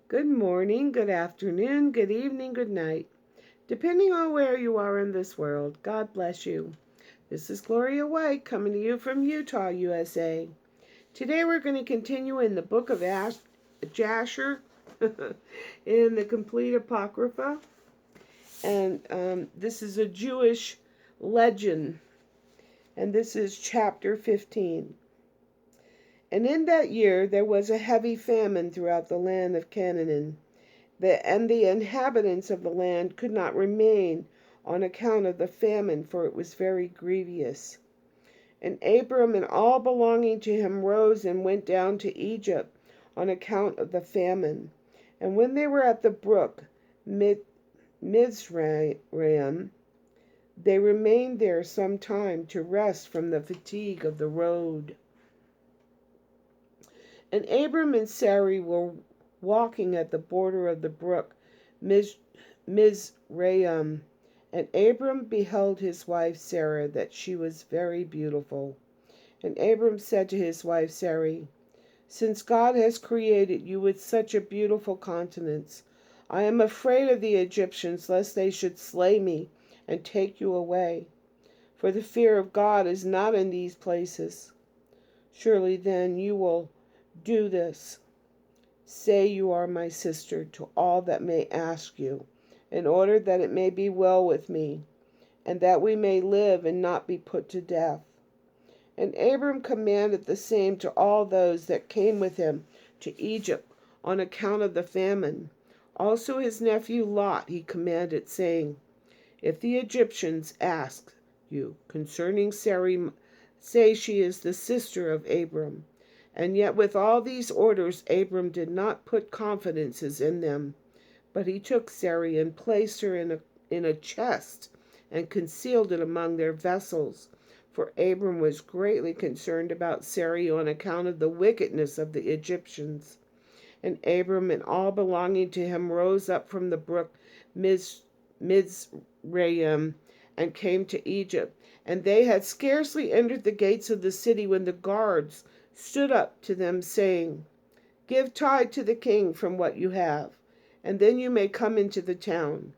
Good morning, good afternoon, good evening, good night. Depending on where you are in this world, God bless you. This is Gloria White coming to you from Utah, USA. Today we're going to continue in the book of Jasher in the complete Apocrypha. And this is a Jewish legend. And this is chapter 15. And in that year there was a heavy famine throughout the land of Canaan. And the inhabitants of the land could not remain on account of the famine, for it was very grievous. And Abram and all belonging to him rose and went down to Egypt on account of the famine. And when they were at the brook Mizraim, they remained there some time to rest from the fatigue of the road. And Abram and Sarai were walking at the border of the brook Mizraim. And Abram beheld his wife Sarah, that she was very beautiful. And Abram said to his wife Sarai, "Since God has created you with such a beautiful countenance, I am afraid of the Egyptians, lest they should slay me and take you away. For the fear of God is not in these places. Surely then you will do this. Say you are my sister to all that may ask you, in order that it may be well with me, and that we may live and not be put to death." And Abram commanded the same to all those that came with him to Egypt on account of the famine. Also his nephew Lot he commanded, saying, "If the Egyptians ask you concerning Sarai, say she is the sister of Abram." And yet with all these orders Abram did not put confidences in them, but he took Sarai and placed her in a chest and concealed it among their vessels. For Abram was greatly concerned about Sarai on account of the wickedness of the Egyptians. And Abram and all belonging to him rose up from the brook Mizraim and came to Egypt. And they had scarcely entered the gates of the city when the guards stood up to them, saying, "Give tithe to the king from what you have, and then you may come into the town."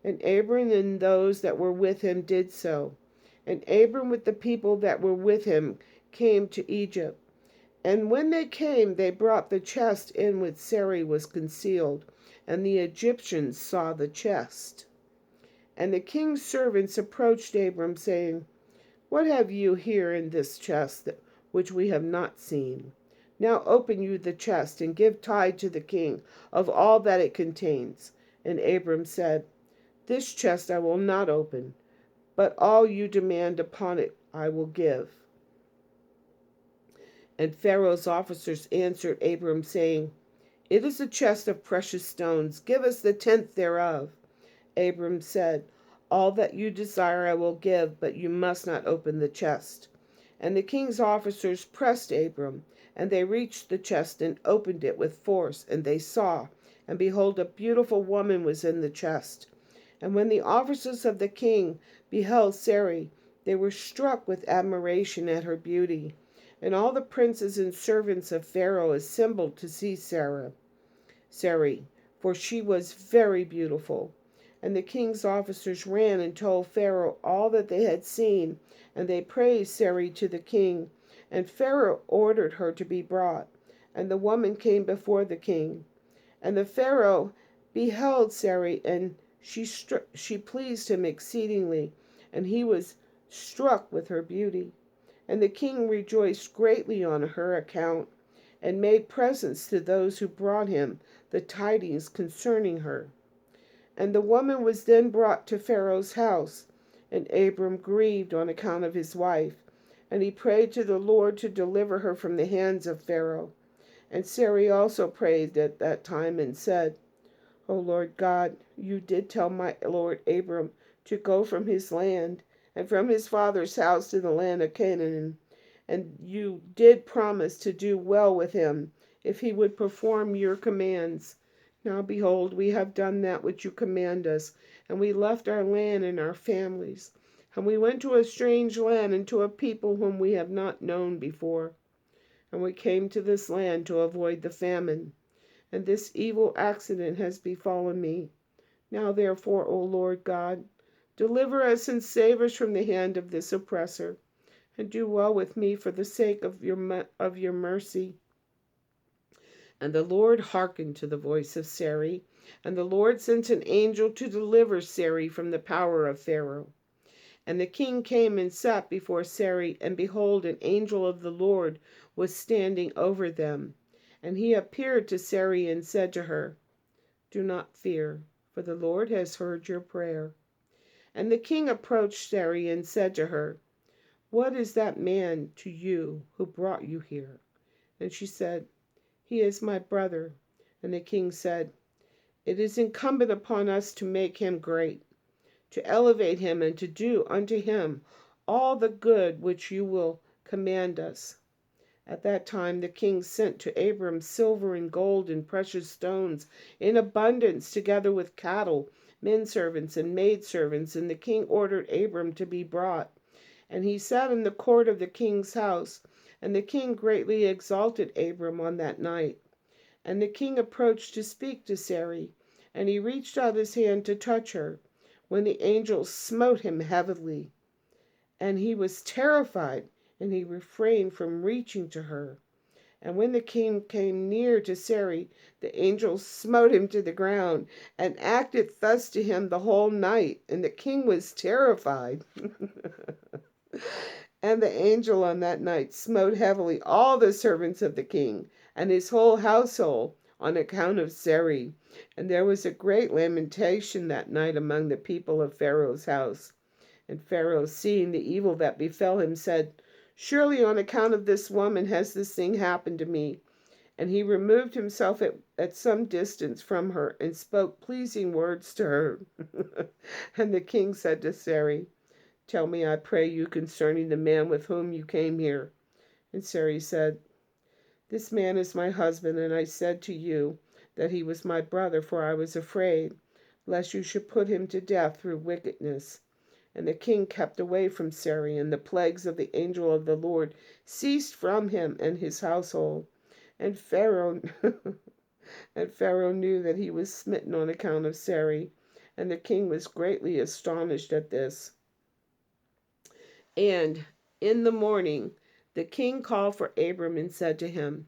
And Abram and those that were with him did so. And Abram with the people that were with him came to Egypt. And when they came, they brought the chest in which Sarai was concealed, and the Egyptians saw the chest. And the king's servants approached Abram, saying, "What have you here in this chest which we have not seen? Now open you the chest, and give tithe to the king of all that it contains." And Abram said, "This chest I will not open, but all you demand upon it I will give." And Pharaoh's officers answered Abram, saying, "It is a chest of precious stones. Give us the tenth thereof." Abram said, "All that you desire I will give, but you must not open the chest." And the king's officers pressed Abram, and they reached the chest and opened it with force, and they saw, and behold, a beautiful woman was in the chest. And when the officers of the king beheld Sarai, they were struck with admiration at her beauty. And all the princes and servants of Pharaoh assembled to see Sarai, for she was very beautiful. And the king's officers ran and told Pharaoh all that they had seen, and they praised Sarai to the king. And Pharaoh ordered her to be brought, and the woman came before the king. And the Pharaoh beheld Sarai, and she pleased him exceedingly, and he was struck with her beauty. And the king rejoiced greatly on her account, and made presents to those who brought him the tidings concerning her. And the woman was then brought to Pharaoh's house, and Abram grieved on account of his wife, and he prayed to the Lord to deliver her from the hands of Pharaoh. And Sarai also prayed at that time and said, "O Lord God, you did tell my lord Abram to go from his land and from his father's house to the land of Canaan, and you did promise to do well with him if he would perform your commands. Now behold, we have done that which you command us, and we left our land and our families, and we went to a strange land and to a people whom we have not known before. And we came to this land to avoid the famine. and this evil accident has befallen me. Now therefore, O Lord God, deliver us and save us from the hand of this oppressor, and do well with me for the sake of your mercy." And the Lord hearkened to the voice of Sarai, and the Lord sent an angel to deliver Sarai from the power of Pharaoh. And the king came and sat before Sarai, and behold, an angel of the Lord was standing over them. And he appeared to Sarai and said to her, "Do not fear, for the Lord has heard your prayer." And the king approached Sarai and said to her, "What is that man to you who brought you here?" And she said, "He is my brother." And the king said, "It is incumbent upon us to make him great, to elevate him, and to do unto him all the good which you will command us." At that time the king sent to Abram silver and gold and precious stones in abundance, together with cattle, men servants, and maid servants. And the king ordered Abram to be brought. And he sat in the court of the king's house. And the king greatly exalted Abram on that night. And the king approached to speak to Sarai, and he reached out his hand to touch her, when the angel smote him heavily. And he was terrified, and he refrained from reaching to her. And when the king came near to Sarai, the angel smote him to the ground, and acted thus to him the whole night. And the king was terrified. And the angel on that night smote heavily all the servants of the king and his whole household on account of Sarai. And there was a great lamentation that night among the people of Pharaoh's house. And Pharaoh, seeing the evil that befell him, said, "Surely on account of this woman has this thing happened to me." And he removed himself at some distance from her and spoke pleasing words to her. And the king said to Sarai, "Tell me, I pray you, concerning the man with whom you came here." And Sarai said, "This man is my husband, and I said to you that he was my brother, for I was afraid lest you should put him to death through wickedness." And the king kept away from Sarai, and the plagues of the angel of the Lord ceased from him and his household. And Pharaoh and Pharaoh knew that he was smitten on account of Sarai, and the king was greatly astonished at this. And in the morning the king called for Abram and said to him,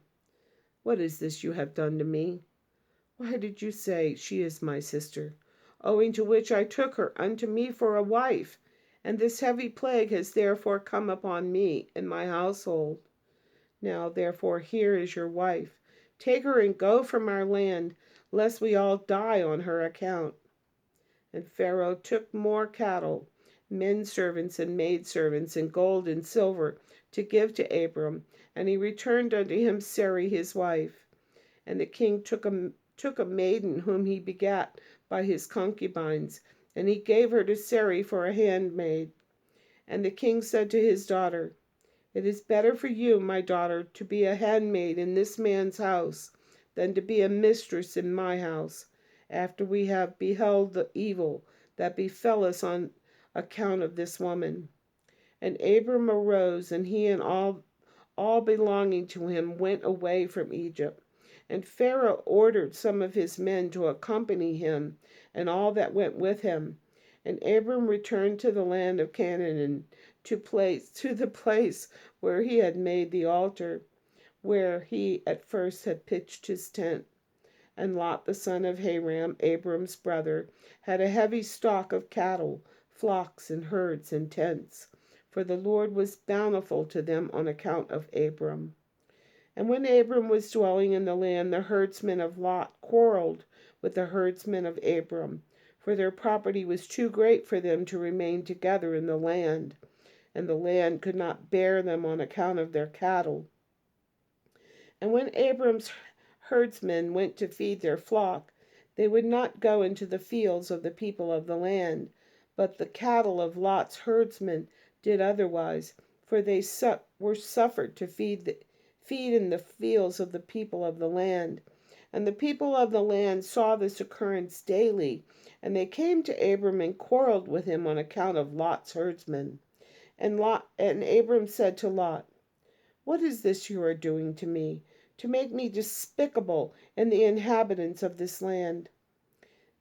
"What is this you have done to me? Why did you say, 'She is my sister'? Owing to which I took her unto me for a wife, and this heavy plague has therefore come upon me and my household. Now therefore here is your wife. Take her and go from our land, lest we all die on her account." And Pharaoh took more cattle, men servants and maid servants, and gold and silver to give to Abram, and he returned unto him Sarai his wife. And the king took a maiden whom he begat by his concubines, and he gave her to Sarai for a handmaid. And the king said to his daughter, "It is better for you, my daughter, to be a handmaid in this man's house than to be a mistress in my house, after we have beheld the evil that befell us on account of this woman." And Abram arose, and he and all belonging to him went away from Egypt. And Pharaoh ordered some of his men to accompany him, and all that went with him. And Abram returned to the land of Canaan, and to the place where he had made the altar, where he at first had pitched his tent. And Lot the son of Haran, Abram's brother, had a heavy stock of cattle, flocks, and herds, and tents, for the Lord was bountiful to them on account of Abram. And when Abram was dwelling in the land, the herdsmen of Lot quarreled with the herdsmen of Abram, for their property was too great for them to remain together in the land, and the land could not bear them on account of their cattle. And when Abram's herdsmen went to feed their flock, they would not go into the fields of the people of the land, but the cattle of Lot's herdsmen did otherwise, for they were suffered to feed in the fields of the people of the land. And the people of the land saw this occurrence daily, and they came to Abram and quarreled with him on account of Lot's herdsmen. And Abram said to Lot, "What is this you are doing to me? to make me despicable in the inhabitants of this land,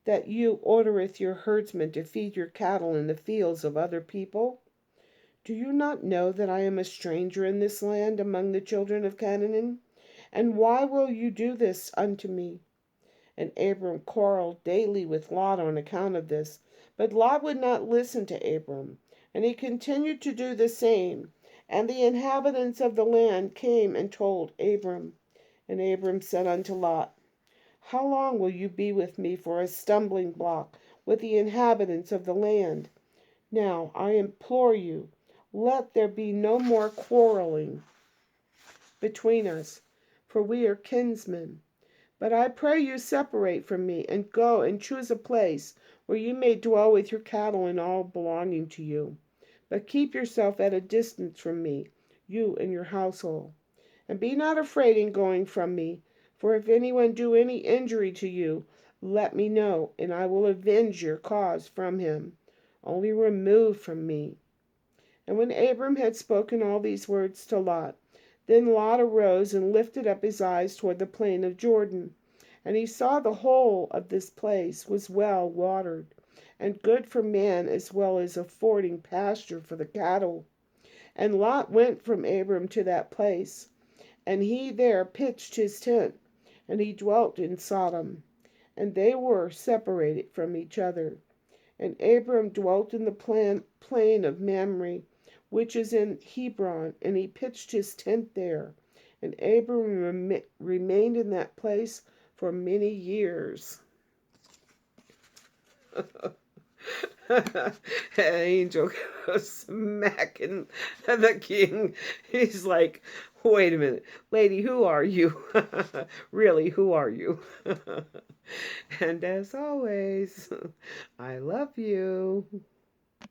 that you ordereth your herdsmen to feed your cattle in the fields of other people? Do you not know that I am a stranger in this land among the children of Canaan? And why will you do this unto me? And Abram quarreled daily with Lot on account of this. But Lot would not listen to Abram, and he continued to do the same. And the inhabitants of the land came and told Abram. And Abram said unto Lot, how long will you be with me for a stumbling block with the inhabitants of the land? Now I implore you, let there be no more quarreling between us, for we are kinsmen. But I pray you separate from me, and go and choose a place where you may dwell with your cattle and all belonging to you. But keep yourself at a distance from me, you and your household. And be not afraid in going from me, for if anyone do any injury to you, let me know, and I will avenge your cause from him. Only remove from me. And when Abram had spoken all these words to Lot, then Lot arose and lifted up his eyes toward the plain of Jordan. And he saw the whole of this place was well watered, and good for man as well as affording pasture for the cattle. And Lot went from Abram to that place, and he there pitched his tent, and he dwelt in Sodom. And they were separated from each other. And Abram dwelt in the plain of Mamre, which is in Hebron, and he pitched his tent there. And Abram remained in that place for many years. An angel goes smacking the king. He's like, wait a minute, lady, who are you? Really, who are you? And as always, I love you.